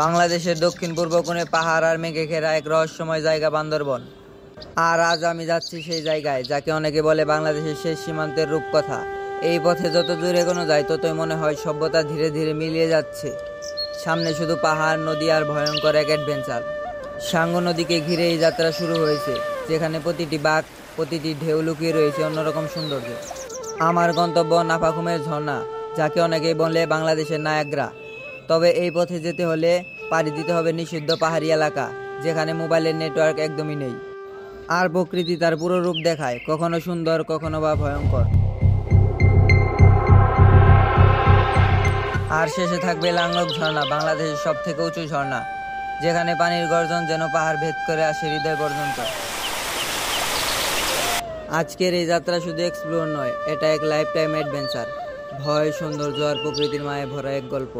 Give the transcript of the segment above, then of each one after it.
বাংলাদেশের দক্ষিণ পূর্ব কোণে পাহাড় আর মেঘে ঘেরা এক রহস্যময় জায়গা বান্দরবন। আর আজ আমি যাচ্ছি সেই জায়গায় যাকে অনেকে বলে বাংলাদেশের শেষ সীমান্তের রূপকথা। এই পথে যত দূর এগোনো যায় ততই মনে হয় সভ্যতা ধীরে ধীরে মিলিয়ে যাচ্ছে। সামনে শুধু পাহাড়, নদী আর ভয়ঙ্কর এক অ্যাডভেঞ্চার। সাঙ্গু নদীকে ঘিরে এই যাত্রা শুরু হয়েছে, যেখানে প্রতিটি বাঁক, প্রতিটি ঢেউ লুকিয়ে রয়েছে অন্যরকম সৌন্দর্য। আমার গন্তব্য নাফাখুমের ঝর্ণা, যাকে অনেকেই বলে বাংলাদেশের নায়াগ্রা। তবে এই পথে যেতে হলে পাড়ি দিতে হবে নিষিদ্ধ পাহাড়ি এলাকা, যেখানে মোবাইলের নেটওয়ার্ক একদমই নেই। আর প্রকৃতি তার পুরো রূপ দেখায়, কখনো সুন্দর, কখনো বা ভয়ঙ্কর। আর শেষে থাকবে লাংলক ঝর্ণা, বাংলাদেশের সব থেকে উঁচু ঝর্ণা, যেখানে পানির গর্জন যেন পাহাড় ভেদ করে আসে হৃদয় পর্যন্ত। আজকের এই যাত্রা শুধু এক্সপ্লোর নয়, এটা এক লাইফ টাইম অ্যাডভেঞ্চার। ভয়, সৌন্দর্য আর প্রকৃতির মায়ে ভরা এক গল্প।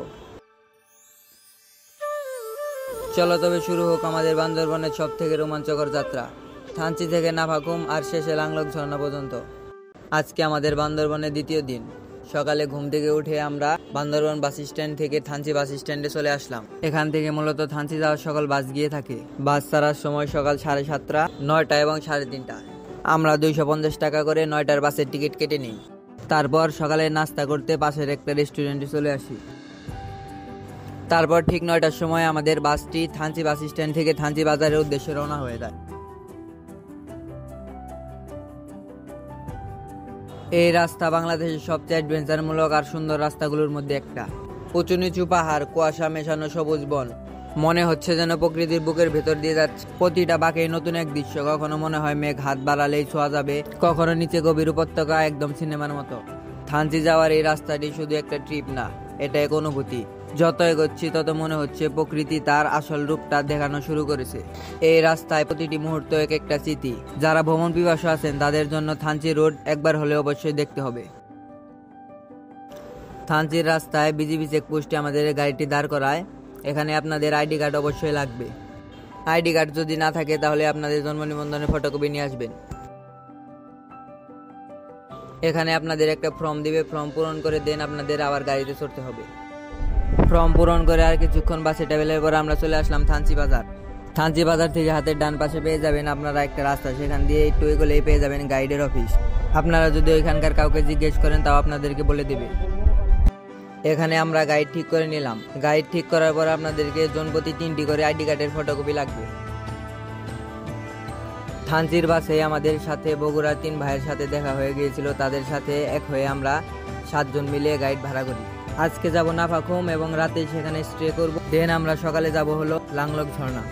চলো তবে শুরু হোক আমাদের বান্দরবনের সব থেকে রোমাঞ্চকর যাত্রা, থানচি থেকে নাফাখুম আর শেষে লাংলক ঝর্ণা পর্যন্ত। আজকে আমাদের বান্দরবনের দ্বিতীয় দিন। সকালে ঘুম থেকে উঠে আমরা বান্দরবন বাস স্ট্যান্ড থেকে থানচি বাস স্ট্যান্ডে চলে আসলাম। এখান থেকে মূলত থানচি যাওয়ার সকল বাস গিয়ে থাকে। বাস ছাড়ার সময় সকাল 7:30, 9টা এবং 3:30। আমরা 250 টাকা করে 9টার বাসের টিকিট কেটে নিই। তারপর সকালে নাস্তা করতে পাশের একটা রেস্টুরেন্টে চলে আসি। তারপর ঠিক 9টার সময় আমাদের বাসটি থানচি বাস স্ট্যান্ড থেকে থানচি বাজারের উদ্দেশ্যে রওনা হয়ে যায়। এই রাস্তা বাংলাদেশের সবচেয়ে অ্যাডভেঞ্চারমূলক আর সুন্দর রাস্তাগুলোর মধ্যে একটা। উঁচু নিচু পাহাড়, কুয়াশা মেশানো সবুজ বন, মনে হচ্ছে যেন প্রকৃতির বুকের ভেতর দিয়ে যাচ্ছে। প্রতিটা বাঁকেই নতুন এক দৃশ্য, কখনো মনে হয় মেঘ হাত বাড়ালেই ছোঁয়া যাবে, কখনো নিচে গভীর উপত্যকা, একদম সিনেমার মতো। থানচি যাওয়ার এই রাস্তাটি শুধু একটা ট্রিপ না, এটা এক অনুভূতি। যত এগোচ্ছি তত মনে হচ্ছে প্রকৃতি তার আসল রূপটা দেখানো শুরু করেছে। এই রাস্তায় প্রতিটি মুহূর্ত এক একটা স্মৃতি। যারা ভ্রমণ পিপাসু আছেন তাদের জন্য থানচি রোড একবার হলে অবশ্যই দেখতে হবে। থানচির রাস্তায় বিজিবি চেকপোস্টে আমাদের গাড়িটি দাঁড় করায়। এখানে আপনাদের আইডি কার্ড অবশ্যই লাগবে। আইডি কার্ড যদি না থাকে তাহলে আপনাদের জন্ম নিবন্ধনের ফটোকপি নিয়ে আসবেন। এখানে আপনাদের একটা ফর্ম দিবে, ফর্ম পূরণ করে দেন আপনাদের আবার গাড়িতে চড়তে হবে। ফর্ম পূরণ করে আর কিছুক্ষণ বাসে ট্রাভেলের পর আমরা চলে আসলাম থানচি বাজার। থানচি বাজার থেকে হাতের ডান পাশে পেয়ে যাবেন আপনারা একটা রাস্তা, সেখান দিয়ে একটু এগোলেই পেয়ে যাবেন গাইডের অফিস। আপনারা যদি ওইখানকার কাউকে জিজ্ঞেস করেন তাও আপনাদেরকে বলে দেবে। এখানে আমরা গাইড ঠিক করে নিলাম। গাইড ঠিক করার পর আপনাদেরকে জনপ্রতি 3টি করে আইডি কার্ডের ফটোকপি লাগবে। থানচির বাসে আমাদের সাথে বগুড়ার 3 ভাইয়ের সাথে দেখা হয়ে গিয়েছিল। তাদের সাথে এক হয়ে আমরা 7 জন মিলে গাইড ভাড়া করি। আজকে যাব নাফাখুম এবং রাতে সেখানে স্টে করব। দেন আমরা সকালে যাব হলো লাংলক ঝর্ণা।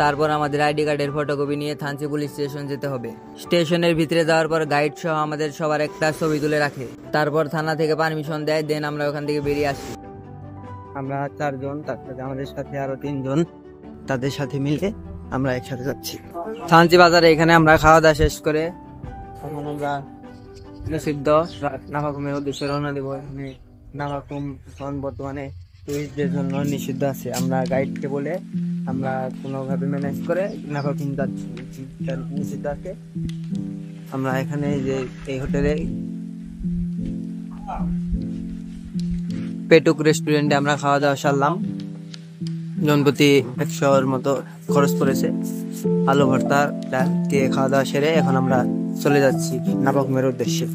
তারপর আমাদের আইডি কার্ডের ফটোকপি নিয়ে থানচি পুলিশ স্টেশন যেতে হবে। স্টেশনের ভিতরে যাওয়ার পর গাইড সহ আমাদের সবার একটা ছবি তুলে রাখে। তারপর থানা থেকে পারমিশন দেয়, দেন আমরা ওখান থেকে বেরিয়ে আসি। আমরা 4 জন, তার সাথে আমাদের সাথে আরো 3 জন, তাদের সাথে মিলে আমরা একসাথে যাচ্ছি থানচি বাজারে। এখানে আমরা খাওয়া দাওয়া শেষ করে এখন আমরা নিষিদ্ধ নাফাখুমের উদ্দেশ্যে রওনা দেবো। নাফাখুম বর্তমানে টুরিস্টদের জন্য নিষিদ্ধ আছে। আমরা গাইডকে বলে আমরা কোনোভাবে ম্যানেজ করে নাফাখুম যাচ্ছি, নিষিদ্ধ আছে। আমরা এখানে যে এই হোটেলে পেটুক রেস্টুরেন্টে আমরা খাওয়া দাওয়া সারলাম। জনপ্রতি 100-এর মতো খরচ পড়েছে। আলু ভর্তা, ডাল দিয়ে খাওয়া দাওয়া সেরে এখন আমরা চলে যাচ্ছি নাফাখুমের উদ্দেশ্যে।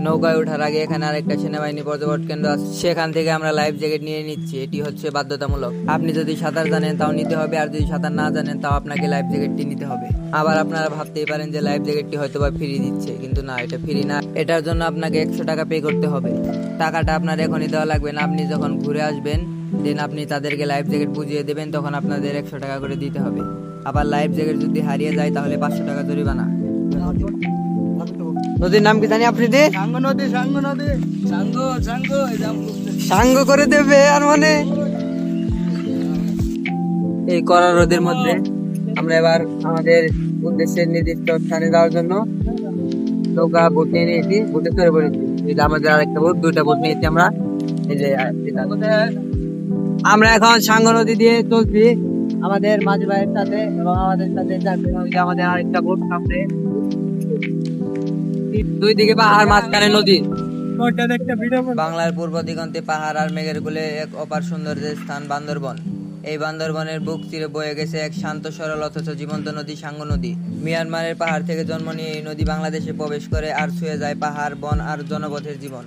নৌকায় ওঠার আগে এখানে আরেকটা সেনাবাহিনী পর্যবেক্ষণ কেন্দ্র আছে, সেখান থেকে আমরা লাইফ জ্যাকেট নিয়ে নিচ্ছি। এটি হচ্ছে বাধ্যতামূলক। আপনি যদি সাঁতার জানেন তাও নিতে হবে, আর যদি সাঁতার না জানেন তাও আপনাকে লাইফ জ্যাকেটটি নিতে হবে। আবার আপনারা ভাবতেই পারেন যে লাইফ জ্যাকেটটি হয়তো বা ফ্রি দিচ্ছে, কিন্তু না, এটা ফ্রি না। এটার জন্য আপনাকে 100 টাকা পে করতে হবে। টাকাটা আপনার এখনই দেওয়া লাগবে না, আপনি যখন ঘুরে আসবেন দেন আপনি তাদেরকে লাইফ জ্যাকেট বুঝিয়ে দেবেন, তখন আপনাদের 100 টাকা করে দিতে হবে। আবার লাইফ জ্যাকেট যদি হারিয়ে যায় তাহলে 500 টাকা জরিমানা। নদীর নাম কি জানি আপনাদের? সাঙ্গ করে দেবে। আর মানে এই কড়া রোদের মধ্যে আমরা এবার আমাদের উদ্দেশ্যের নির্দিষ্ট স্থানে যাওয়ার জন্য নৌকা বোট নিয়ে নিয়েছি, বোটে চড়ে পড়েছি। আমাদের আরেকটা বোট, 2টা বোট নিয়েছি আমরা। এই যে আমরা এখন সাঙ্গ নদী দিয়ে চলছি আমাদের মাঝি ভাইয়ের সাথে এবং আমাদের সাথে আমাদের আরেকটা বোট সামনে। দুই দিকে পাহাড়, মাঝখানে নদী। বাংলার পূর্ব দিগন্তে পাহাড় আর মেঘের কোলে এক অপার সৌন্দর্যের স্থান বান্দরবন। এই বান্দরবনের বুক চিরে বয়ে গেছে এক শান্ত সরল অথচ জীবন্ত নদী, সাঙ্গু নদী। মিয়ানমারের পাহাড় থেকে জন্ম নিয়ে এই নদী বাংলাদেশে প্রবেশ করে আর ছুঁয়ে যায় পাহাড়, বন আর জনপথের জীবন।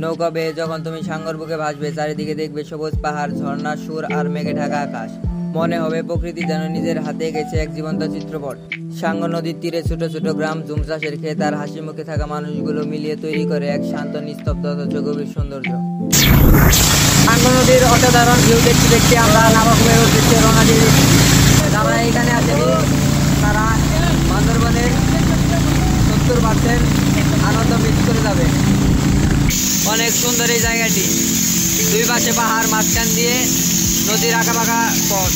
নৌকা বেয়ে যখন তুমি সাঙ্গর বুকে ভাসবে, চারিদিকে দেখবে সবুজ পাহাড়, ঝর্ণা, সুর আর মেঘে ঢাকা আকাশ। মনে হবে প্রকৃতি যেন নিজের হাতে গেছে এক জীবন্ত চিত্রপট। সাঙ্গু নদীর তীরে ছোট ছোট গ্রাম, জুম চাষের ক্ষেত আর হাসি মুখে থাকা মানুষগুলো মিলিয়ে তৈরি করে এক শান্ত, নিস্তব্ধ অথচ গভীর সৌন্দর্য। সাঙ্গু নদীর অসাধারণ ভিউ দেখতে দেখতে আমরা নাবাকুমের উদ্দেশ্যে রওনা দিয়ে দিচ্ছি। যারা এখানে আসেনি তারা বান্দরবনের 70% আনন্দ মিস করে যাবে। অনেক সুন্দর এই জায়গাটি, দুই পাশে পাহাড়, মাঝখান দিয়ে নদীর আঁকা বাঁকা পথ।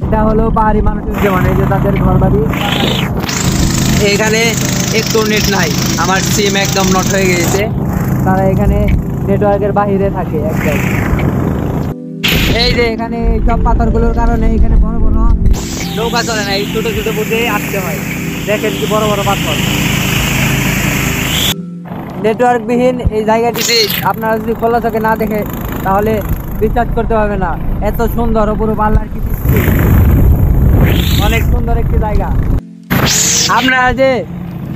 এটা হলো পাহাড়ি মানুষের জীবন, এই যে তাদের ঘর বাড়ি। এখানে একটু নেট নাই, আমার সিম একদম নট হয়ে গেছে। তারা এখানে নেটওয়ার্কের বাহিরে থাকে এক জায়গায়। এই যে এখানে সব পাথরগুলোর কারণে এখানে বড় বড় নৌকা চলে না, এই ছোট ছোট বোটে আসতে হয়। দেখেন কি বড় বড় পাথর। নেটওয়ার্কবিহীন এই জায়গাটিতে আপনারা যদি খোলা চোখে না দেখে তাহলে বিশ্বাস করতে পারবে না এত সুন্দর অপরূপ আল্লাহর কি সৃষ্টি। অনেক সুন্দর একটি জায়গা। আপনারা যে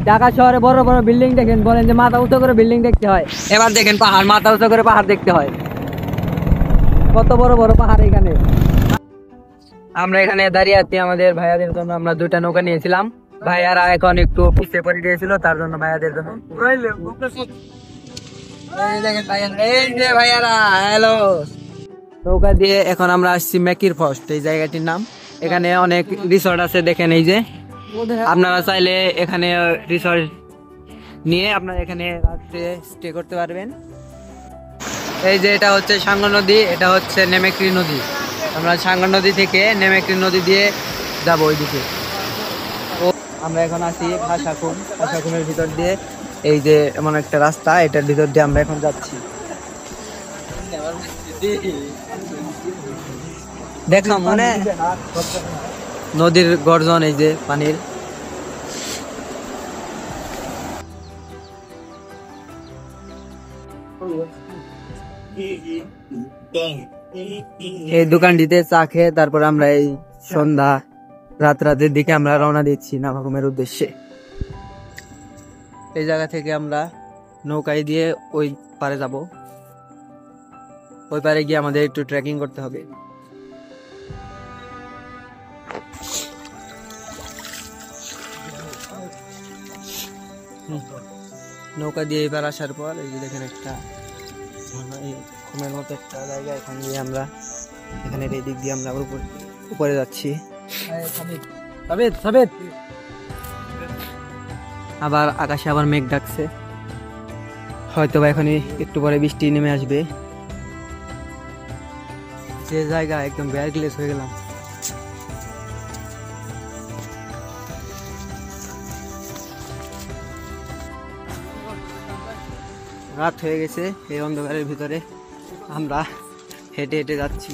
ঢাকা শহরে বড় বড় বিল্ডিং দেখেন, বলেন যে মাথা উঁচু করে বিল্ডিং দেখতে হয়, এবার দেখেন পাহাড়, মাথা উঁচু করে পাহাড় দেখতে হয়। কত বড় বড় পাহাড় এখানে। আমরা এখানে দাঁড়িয়ে আছি আমাদের ভাইয়াদের জন্য। আমরা দুইটা নৌকা নিয়েছিলাম, ভাইয়ারা এখন একটু পিছিয়ে পড়ে গিয়েছিল, তার জন্য ভাইয়াদের জন্য। এই যে ভাইয়ারা, হ্যালো। নৌকা দিয়ে এখন আমরা আসছি মেকির ফস্ট, এই জায়গাটির নাম। এখানে অনেক রিসর্ট আছে, দেখেন এই যে। আপনারা চাইলে এখানে রিসর্ট নিয়ে আপনারা এখানে রাত্রে স্টে করতে পারবেন। এই যে এটা হচ্ছে সাঙ্গু নদী, এটা হচ্ছে নেমেক্রি নদী। আমরা সাঙ্গু নদী থেকে নেমেক্রি নদী দিয়ে যাবো ওইদিকে। আমরা এখন আছি ভাষাকুমের ভিতর দিয়ে। এই যে এমন একটা রাস্তা, এটার ভিতর দিয়ে আমরা এখন যাচ্ছি। দেখলাম মানে নদীর গর্জন, এই যে পানির। এই দোকানটিতে চা খেয়ে তারপর আমরা এই সন্ধ্যা রাতের দিকে আমরা রওনা দিচ্ছি নাবাকুমের উদ্দেশ্যে। এই জায়গা থেকে আমরা নৌকায় দিয়ে ওই পারে যাব। ওই পারে গিয়ে আমাদের একটু ট্রেকিং করতে হবে। নৌকা দিয়ে এবার আসার পর এই যে দেখেন একটা ঘুমের মতো একটা জায়গা, এখান দিয়ে আমরা এখানে এই দিক দিয়ে আমরা উপরে যাচ্ছি। আবার আকাশে আবার মেঘ ডাকছে, হয়তো বা এখনই একটু পরে বৃষ্টি নেমে আসবে। যে জায়গা একদম ব্যাগলেস হয়ে গেলাম। রাত হয়ে গেছে, এই অন্ধকারের ভিতরে আমরা হেঁটে হেঁটে যাচ্ছি।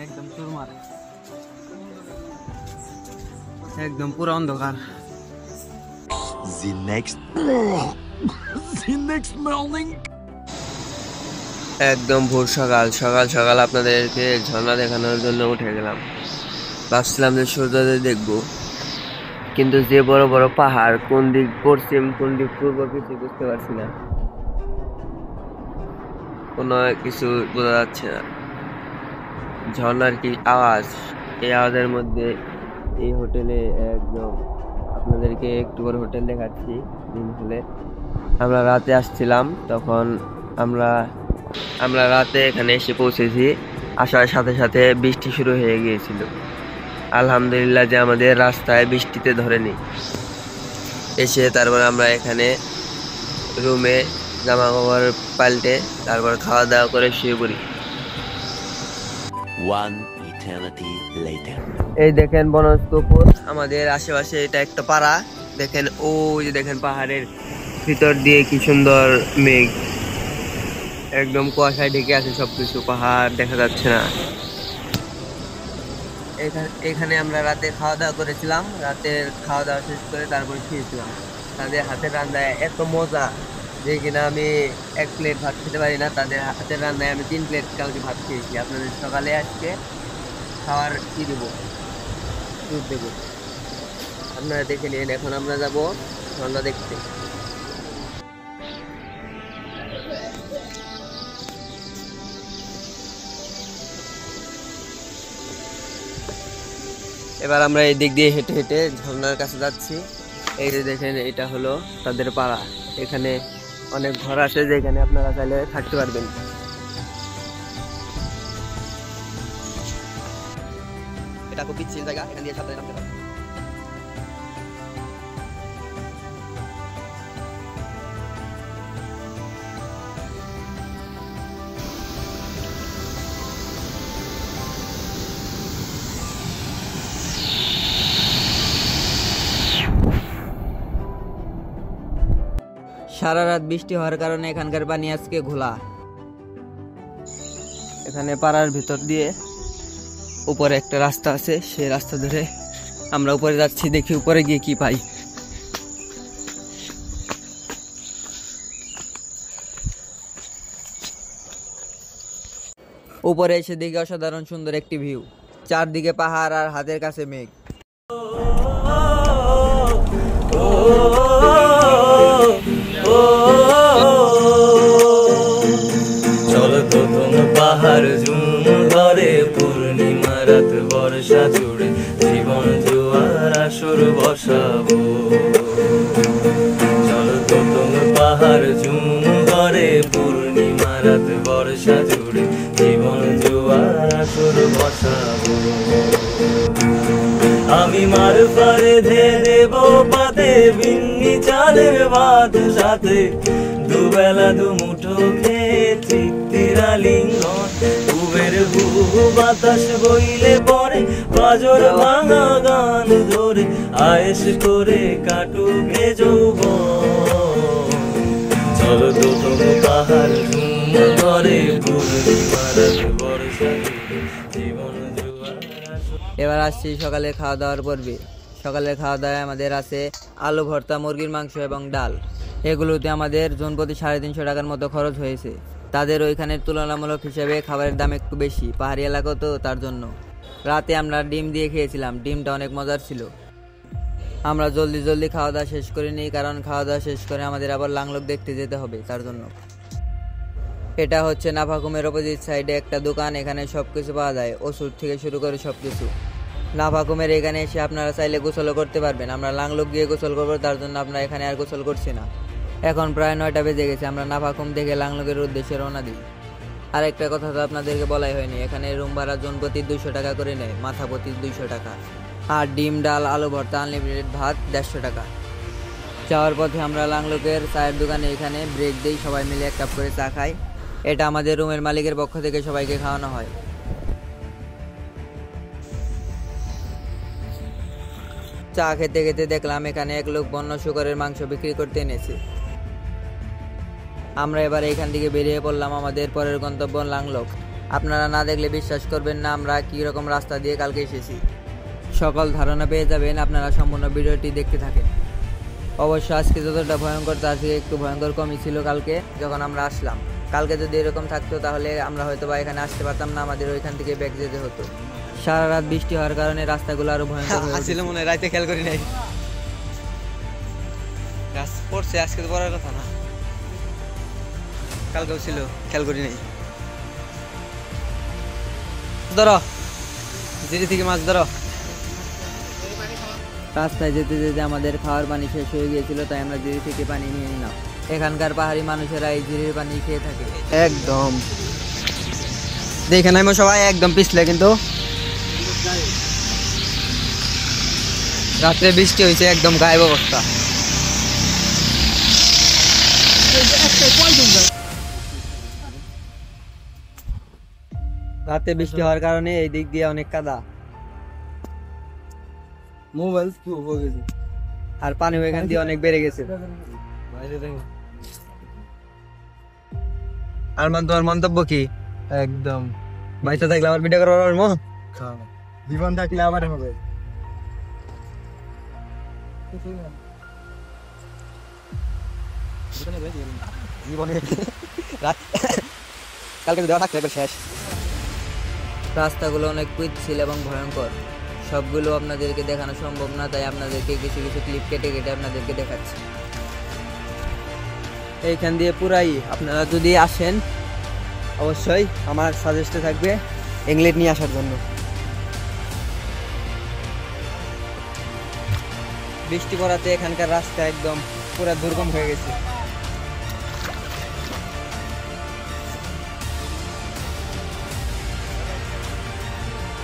একদম চুরমার, একদম পুরো অন্ধকার। একদম ভোর সকাল সকাল আপনাদেরকে ঝর্ণা দেখানোর জন্য উঠে গেলাম। ভাবছিলাম যে সূর্যোদয় দেখবো, কিন্তু যে বড় বড় পাহাড়, কোন দিক পশ্চিম কোন দিক পূর্ব কিছু বুঝতে পারছি না, কোনো কিছু বোঝা যাচ্ছে না। ঝর্ণার কি আওয়াজ, এই আওয়াজের মধ্যে এই হোটেলে একদম আপনাদেরকে একটু করে হোটেল দেখাচ্ছি। দিন হলে আমরা রাতে আসছিলাম, তখন আমরা রাতে এখানে এসে পৌঁছেছি। আসার সাথে সাথে বৃষ্টি শুরু হয়ে গিয়েছিল। আলহামদুলিল্লাহ যে আমাদের রাস্তায় বৃষ্টিতে ধরেনি। এসে তারপর আমরা এখানে রুমে জামা কাপড় পাল্টে তারপর খাওয়া দাওয়া করে শুয়ে পড়ি। এই দেখেন বনস্তপুর, আমাদের আশেপাশে এটা একটা পাড়া। দেখেন ওই যে দেখেন পাহাড়ের ভিতর দিয়ে কি সুন্দর মেঘ, একদম কুয়াশায় ঢেকে আছে সবকিছু, পাহাড় দেখা যাচ্ছে না। এখানে আমরা রাতে খাওয়া দাওয়া করেছিলাম, রাতের খাওয়া দাওয়া শেষ করে তারপরে খেয়েছিলাম। তাদের হাতের রান্নায় এত মজা যে কিনা আমি 1 প্লেট ভাত খেতে পারি না, তাদের হাতের রান্নায় আমি 3 প্লেট কালকে ভাত খেয়েছি। আপনাদের সকালে আজকে খাওয়ার কি দেবো, দুধ দেবো, আপনারা দেখে নিন। এখন আমরা যাবো ঝর্ণা দেখতে। এবার আমরা এই দিক দিয়ে হেঁটে হেঁটে ঝর্ণার কাছে যাচ্ছি। এই যে দেখেন, এটা হলো তাদের পাড়া। এখানে অনেক ঘর আছে যেখানে আপনারা চাইলে থাকতে পারবেন। এটা খুব পিচ্ছিল জায়গা, এখান দিয়ে সাবধানে নামতে পারবেন। সারা রাত বৃষ্টি হওয়ার কারণে এখানকার পানি আজকে ঘোলা। এখানে পাড়ার ভিতর দিয়ে উপরে একটা রাস্তা আছে, সেই রাস্তা ধরে আমরা উপরে যাচ্ছি। দেখি উপরে গিয়ে কি পাই। উপরে এসে দেখি অসাধারণ সুন্দর একটি ভিউ, চারদিকে পাহাড় আর হাতের কাছে মেঘ। চলো প্রথম পাহাড় ঝুম ধরে, পূর্ণিমা রাত বর্ষা জুড়ে জীবন জোয়ার আসর বসাবো। চলো প্রথম পাহাড় ঝুম ধরে, পূর্ণিমা রাত বর্ষা জুড়ে জীবন জোয়ার আসর বসাবো। আমি মার পারে ধে দেব পাতে, বিন্নি চালের ভাত সাথে দুবেলা দুমুঠো খেয়ে তৃপ্তির আলিঙ্গন। উবের হু বাতাস বইলে পরে, বাজর ভাঙা গান ধরে আয়েশ করে কাটুকে যৌবন। চলো তো তুমি পাহাড় ঝুম ধরে, পূর্ণিমা রাত বর্ষা জুড়ে জীবন জোয়ার আসর। এবার আসছি সকালে খাওয়া দাওয়ার পর্বে। সকালের খাওয়া দাওয়ায় আমাদের আছে আলু ভর্তা, মুরগির মাংস এবং ডাল। এগুলোতে আমাদের জনপ্রতি 350 টাকার মতো খরচ হয়েছে। তাদের ওইখানের তুলনামূলক হিসেবে খাবারের দাম একটু বেশি, পাহাড়ি এলাকা তো তার জন্য। রাতে আমরা ডিম দিয়ে খেয়েছিলাম, ডিমটা অনেক মজার ছিল। আমরা জলদি জলদি খাওয়া দাওয়া শেষ করে নিই, কারণ খাওয়া দাওয়া শেষ করে আমাদের আবার লাংলোক দেখতে যেতে হবে, তার জন্য। এটা হচ্ছে নাফাকুমের অপোজিট সাইডে একটা দোকান। এখানে সব কিছু পাওয়া যায়, ওষুধ থেকে শুরু করে সব কিছু। নাফাকুমের এখানে এসে আপনারা চাইলে গোসলও করতে পারবেন। আমরা লাংলোক গিয়ে গোসল করবো, তার জন্য আমরা এখানে আর গোসল করছি না। এখন প্রায় 9টা বেজে গেছে। আমরা নাফাকুম থেকে লাংলোকের উদ্দেশ্যে রওনা দিই। আর একটা কথা তো আপনাদেরকে বলাই হয়নি, এখানে রুম ভাড়া জন প্রতি 200 টাকা করে নেয়, মাথা প্রতি 200 টাকা। আর ডিম, ডাল, আলু ভর্তা, আনলিমিটেড ভাত 150 টাকা। যাওয়ার পথে আমরা লাংলোকের চায়ের দোকানে এখানে ব্রেক দিই, সবাই মিলে 1 কাপ করে চা খাই। এটা আমাদের রুমের মালিকের পক্ষ থেকে সবাইকে খাওয়ানো হয়। চা খেতে খেতে দেখলাম এখানে এক লোক বন্য শুকরের মাংস বিক্রি করতে এনেছে। আমরা এবার এখান থেকে বেরিয়ে পড়লাম আমাদের পরের গন্তব্য লাংলোক। আপনারা না দেখলে বিশ্বাস করবেন না আমরা কি রকম রাস্তা দিয়ে কালকে এসেছি। সকল ধারণা পেয়ে যাবেন আপনারা সম্পূর্ণ ভিডিওটি দেখতে থাকেন। অবশ্য আজকে যতটা ভয়ঙ্কর, তার থেকে একটু ভয়ঙ্কর কমই ছিল কালকে যখন আমরা আসলাম। কালকে যদি এরকম থাকতো তাহলে আমরা হয়তো বা এখানে আসতে পারতাম না, আমাদের ওইখান থেকে ব্যাক যেতে হতো। সারা রাত বৃষ্টি হওয়ার কারণে রাস্তাগুলো আরো ভয়ঙ্কর হয়ে আসলে মনে হয় রাতে খেয়াল করি নাই, গাছ পড়ছে আজকে, তো পড়ার কথা না, কালকেও ছিল, খেয়াল করি নাই। ধরো জিরি থেকে মাছ ধরো। রাস্তায় যেতে যেতে আমাদের খাওয়ার পানি শেষ হয়ে গিয়েছিল, তাই আমরা জিরি থেকে পানি নিয়ে নিলাম। এখানকার পাহাড়ি মানুষেরা এই জিরির পানি খেয়ে থাকে। একদম দেখে নাই সবাই, একদম পিছলে, কিন্তু রাত্রে বৃষ্টি হয়েছে, একদম গায়েব অবস্থা। রাতে বৃষ্টি হওয়ার কারণে এই দিক দিয়ে অনেক কাদা, মোবাইল আর পানিও এখান দিয়ে অনেক বেড়ে গেছে। আর তোমার মন্তব্য কি? একদম বাইসা থাকলে আমার ভিডিও করার মন জীবন থাকলে আবার হবে। জীবনে কালকে দেওয়া থাকলে এবার শেষ। রাস্তাগুলো অনেক পিচ্ছিল এবং ভয়ঙ্কর, সবগুলো আপনাদেরকে দেখানো সম্ভব না, তাই আপনাদেরকে কিছু কিছু ক্লিপ কেটে কেটে আপনাদেরকে দেখাচ্ছি। এইখান দিয়ে পুরাই আপনারা যদি আসেন অবশ্যই আমার সাজেস্টে থাকবে ইংলিশ নিয়ে আসার জন্য। বৃষ্টি পড়াতে এখানকার রাস্তা একদম পুরো দুর্গম হয়ে গেছে।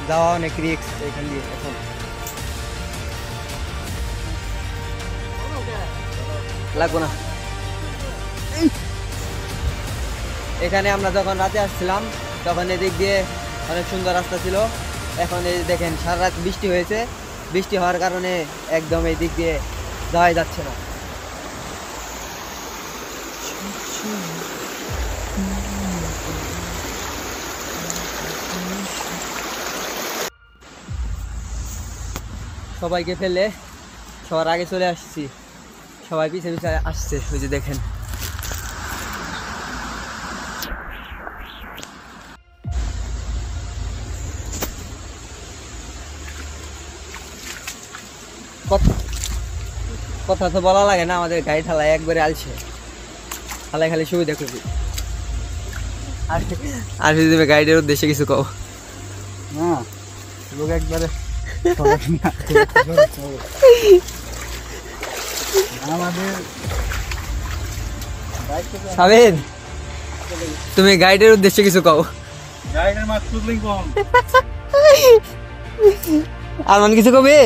যাওয়া অনেক রিস্ক এখান দিয়ে এখন। লাগবো না। এখানে আমরা যখন রাতে আসছিলাম তখন এদিক দিয়ে অনেক সুন্দর রাস্তা ছিল, এখন এই দেখেন সারা রাত বৃষ্টি হয়েছে, বৃষ্টি হওয়ার কারণে একদম এই দিক দিয়ে যাওয়াই যাচ্ছে না। সবাইকে ফেলে সবার আগে চলে আসছি, সবাই পিছে পিছে আসছে, ওই যে দেখেন। কথা তো বলা লাগে না, আমাদের গাড়ি ঠালায় একবারে আলছে, ঠালায় খালি সুবিধা খুবই। আর যদি তুমি গাড়ির উদ্দেশ্যে কিছু কও। না লোক একবারে আমাদের সাবেদ, তুমি গাইডের উদ্দেশ্যে কিছু কও। গাড়ির মাছ তুললেই কম। আর মান কিছু কবে?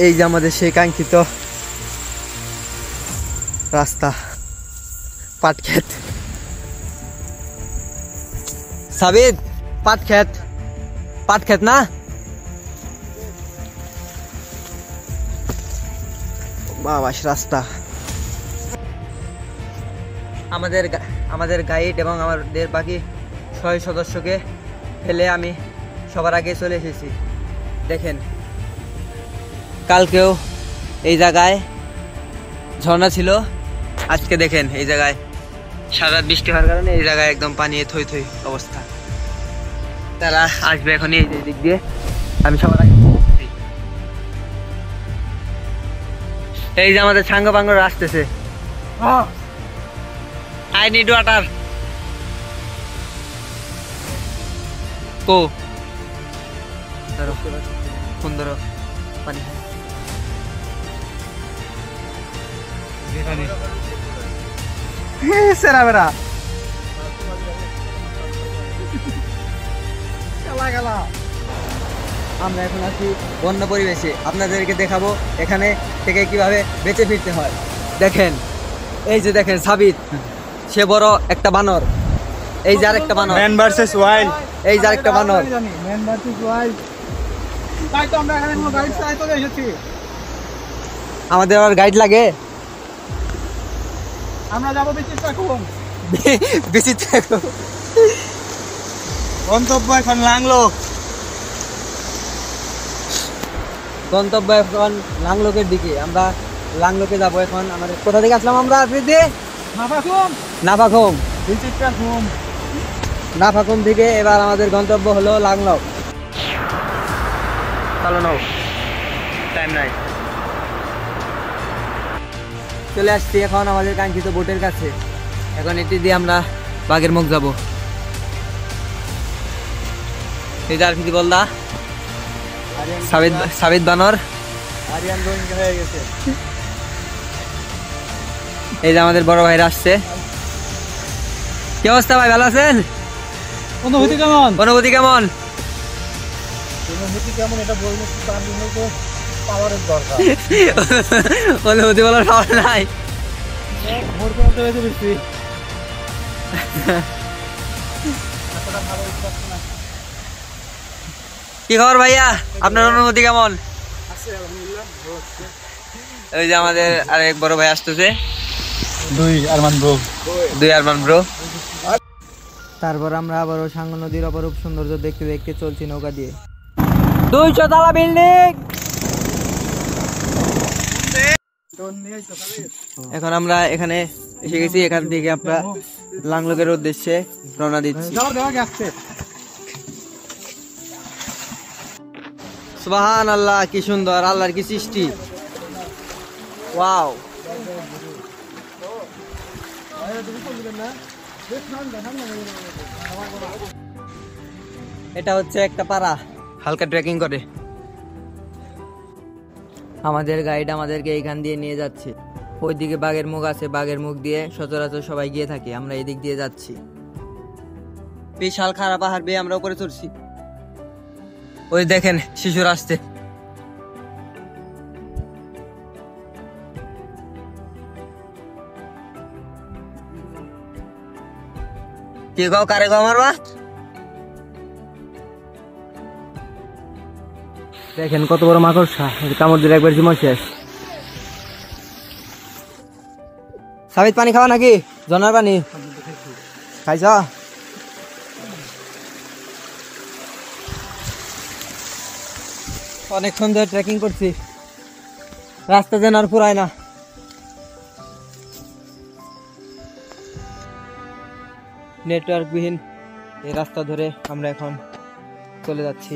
এই যে আমাদের সেই কাঙ্ক্ষিত রাস্তা, পাটক্ষেত। সাবিদ, পাটক্ষেত, পাটক্ষেত না? বাবাস রাস্তা। আমাদের গাইড এবং আমাদের বাকি 6 সদস্যকে ফেলে আমি সবার আগে চলে এসেছি। দেখেন, কালকেও এই জায়গায় ঝর্ণা ছিল, আজকে দেখেন এই জায়গায় সারা রাত বৃষ্টি হওয়ার কারণে এই জায়গায় একদম পানি থই থই অবস্থা। তারা আসবে এখন এই দিক দিয়ে, আমি সবার আগে। এই যে আমাদের সাঙ্গ পাঙ্গরা আসতেছে। I need water. Co phone ধরো, পানি। সেরা বেড়া আমরা এখন আছি বন্য পরিবেশে, আপনাদেরকে দেখাবো এখানে থেকে কিভাবে বেঁচে ফিরতে হয়। দেখেন, এই যে দেখেন সাবিত, সে বড় একটা বানর, এই যে আরেকটা বানর, ম্যান ভার্সেস ওয়াইল্ড। এই যে আরেকটা বানর। Man versus wild. তাই তো আমরা এখানে কোনো গাইড চাই চলে এসেছি। আমাদের আবার গাইড লাগে? আমরা যাবো বিচিত্রা খুম। বিচিত্রা খুম। গন্তব্য এখন লাংলো। গন্তব্য এখন লাংলোকের দিকে, আমরা লাংলোকে যাবো এখন। আমাদের কোথা থেকে আসলাম আমরা? নাফাখুম। নাফাখুম। বিচিত্রা খুম। নাফাখুম থেকে এবার আমাদের গন্তব্য হলো লাংলোক। চলো নাও, টাইম নাই। চলে আসছি এখন আমাদের কাঙ্ক্ষিত বোটের কাছে। এখন এটি দিয়ে আমরা বাঘের মুখ যাব। এই যে আর কিছু বললা, সাবিদ বানর। আরিয়ান রোহিং হয়ে গেছে। এই যে আমাদের বড় ভাইরা আসছে। কি অবস্থা ভাই, ভালো আছেন? অনুভূতি কেমন? অনুভূতি কেমন? অনুভূতি কেমন এটা বলবো, তার জন্য তো পাওয়ারের দরকার। অনুভূতি বলার পাওয়ার নাই। ভোর করতে বেঁচে বেশি কি খবর ভাইয়া, আপনার অনুভূতি কেমন? আছে আলহামদুলিল্লাহ। ওই যে আমাদের আরেক বড় ভাই আসতেছে, দুই আরমান ব্রো। তারপর আমরা আবারও সাঙ্গু নদীর অপরূপ সৌন্দর্য দেখতে দেখতে চলছি নৌকা দিয়ে। 200 তলা বিল্ডিং। এখন আমরা এখানে এসে গেছি, এখান থেকে আমরা লাংলকের উদ্দেশ্যে রওনা দিচ্ছি। সুবহানাল্লাহ, কি সুন্দর, আল্লাহর কি সৃষ্টি। ওয়াও, এটা হচ্ছে একটা পাড়া, হালকা ট্রেকিং করে। আমাদের গাইড আমাদেরকে এইখান দিয়ে নিয়ে যাচ্ছে। ওইদিকে বাঘের মুখ আছে, বাঘের মুখ দিয়ে সচরাচর সবাই গিয়ে থাকে, আমরা এদিক দিয়ে যাচ্ছি। বিশাল খাড়া পাহাড় বেয়ে আমরা উপরে চড়ছি। ওই দেখেন শিশুর আসছে। কে গাও কারে গাও মারবা? দেখেন কত বড় মাকড়সা, কামড় দিলে একবার জীবন শেষ। সাবিত পানি খাওয়া নাকি? জনার পানি খাইছ? অনেক সুন্দর ট্রেকিং করছি, রাস্তা যেন আর ফুরায় না। নেটওয়ার্কবিহীন এই রাস্তা ধরে আমরা এখন চলে যাচ্ছি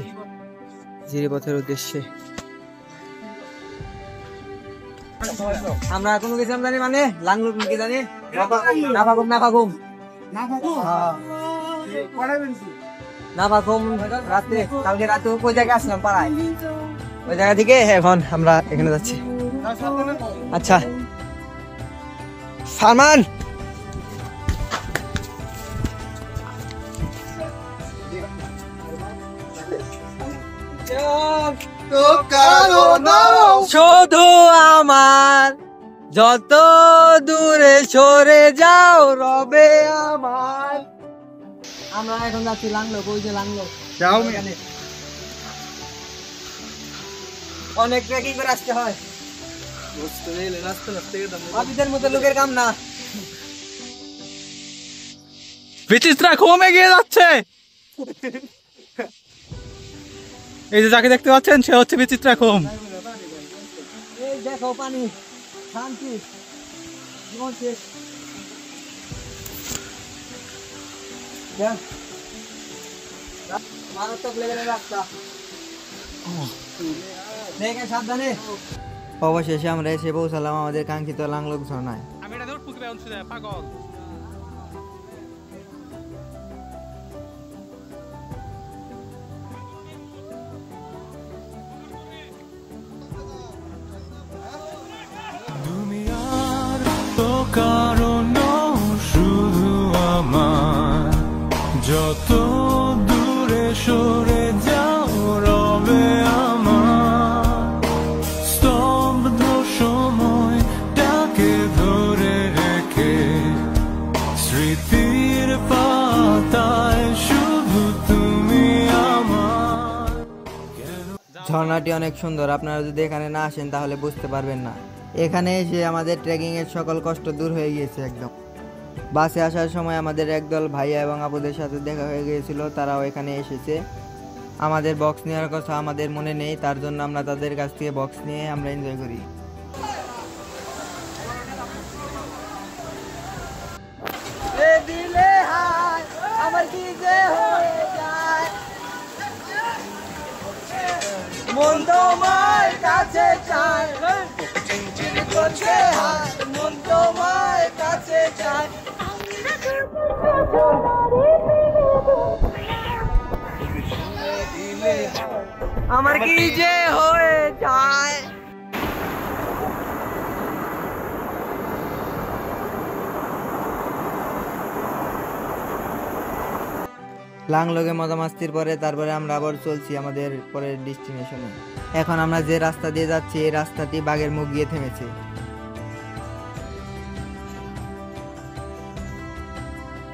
জিরিপথের উদ্দেশ্যে। আমরা কোনো কিছু জানি, মানে লাংলুক কি জানি, নাফাকুম রাতে, কালকে রাতে ওই জায়গায় আসলাম পাড়ায়, ওই জায়গা থেকে এখন আমরা এখানে যাচ্ছি। আচ্ছা সালমান, শুধু আমার যত দূরে সরে যাও রবে আমার। আমরা এখন যাচ্ছি লাংলক, ওই যে লাংলক। অনেক ট্রেকিং করে আসতে হয়, বাকিদের মতো লোকের কাম না। বিচিত্রা কমে গিয়ে যাচ্ছে। এই যে যাকে দেখতে পাচ্ছেন সে হচ্ছে বিচিত্রা কম। এই দেখো পানি, শান্তি, জীবন শেষ। মারাত্মক লেভেলের রাস্তা, দেখেন সাবধানে। অবশেষে আমরা এসে পৌঁছালাম আমাদের কাঙ্ক্ষিত লাংলক ঝর্ণায়। পাগল। কারণ শুধু আমার যত দূরে সরে যাও রবে আমার স্তব্ধ সময়টাকে ধরে রেখে স্মৃতির পাতায় শুধু তুমি আমার। ঝর্ণাটি অনেক সুন্দর, আপনারা যদি এখানে না আসেন তাহলে বুঝতে পারবেন না। এখানে এসে আমাদের ট্রেকিং এর সকল কষ্ট দূর হয়ে গিয়েছে একদম। বাসে আসার সময় আমাদের একদল ভাইয়া এবং আপুদের সাথে দেখা হয়ে গিয়েছিল, তারাও এখানে এসেছে। আমাদের বক্স নেওয়ার কথা আমাদের মনে নেই, তার জন্য আমরা তাদের কাছ থেকে বক্স নিয়ে আমরা এনজয় করি। আমার কি যে হয়ে যায়, মন তোমার কাছে চায়, মন তোমার কাছে চায়। আমার কি যে হয়ে যায়। লাংলকে মজা মাস্তির পরে তারপরে আমরা আবার চলছি আমাদের পরের ডেস্টিনেশনে। এখন আমরা যে রাস্তা দিয়ে যাচ্ছি এই রাস্তাটি বাঘের মুখ গিয়ে থেমেছে।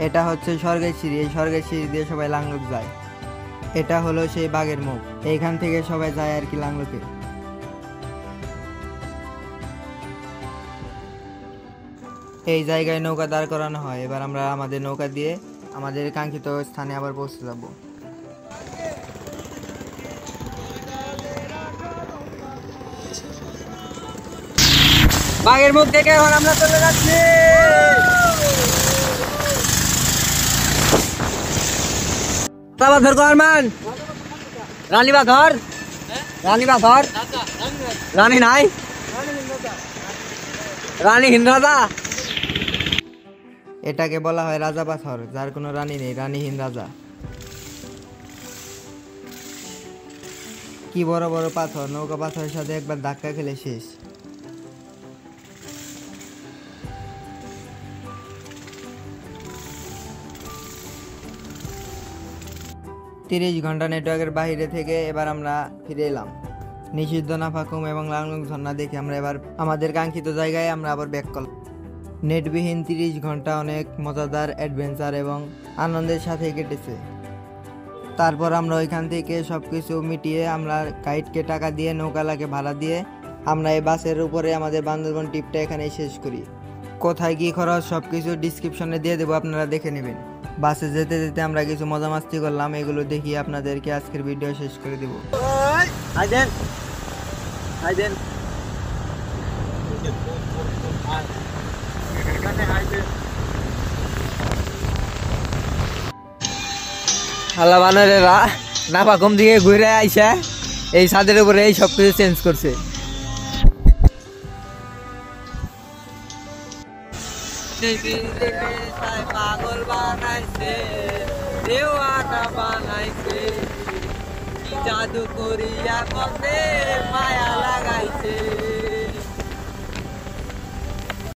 এটা হচ্ছে স্বর্গের সিঁড়ি, এই স্বর্গের সিঁড়ি দিয়ে সবাই লাংলক যায়। এটা হলো সেই বাঘের মুখ, এইখান থেকে সবাই যায় আর কি লাংলকে। এই জায়গায় নৌকা দাঁড় করানো হয়। এবার আমরা আমাদের নৌকা দিয়ে আমাদের কাঙ্ক্ষিত স্থানে আবার পৌঁছে যাব। বাঘের মুখ দেখে এখন আমরা চলে যাচ্ছি। ধর মান রানী বাঘর, রানী বাঘর, রানী নাই, রানী হিন্দাদা। এটাকে বলা হয় রাজা পাথর, যার কোনো রানী নেই, রানীহীন রাজা। কি বড় বড় পাথর, নৌকা পাথরের সাথে একবার ধাক্কা খেলে শেষ। তিরিশ ঘন্টা নেটওয়ার্কের বাইরে থেকে এবার আমরা ফিরে এলাম। নিষিদ্ধ নাফাকুম এবং লালমুখ ঝর্ণা দেখে আমরা এবার আমাদের কাঙ্ক্ষিত জায়গায় আমরা আবার ব্যাক করলাম। নেটবিহীন 30 ঘন্টা অনেক মজাদার অ্যাডভেঞ্চার এবং আনন্দের সাথে কেটেছে। তারপর আমরা ওইখান থেকে সব কিছু মিটিয়ে আমরা গাইডকে টাকা দিয়ে নৌকালাকে ভাড়া দিয়ে আমরা এই বাসের উপরে আমাদের বান্দরবন ট্রিপটা এখানেই শেষ করি। কোথায় কী খরচ সব কিছু ডিসক্রিপশনে দিয়ে দেবো, আপনারা দেখে নেবেন। বাসে যেতে যেতে আমরা কিছু মজা মাস্তি করলাম, এগুলো দেখিয়ে আপনাদেরকে আজকের ভিডিও শেষ করে দেবো। হাল্লা বানরেরা নাফাকুম দিকে ঘুরে আইসা এই ছাদের উপরে এই সব কিছু চেঞ্জ করছে। পাগল বানাইছে, দেওয়ানা বানাইছে, কি জাদু করিয়া কতে মায়া লাগাইছে।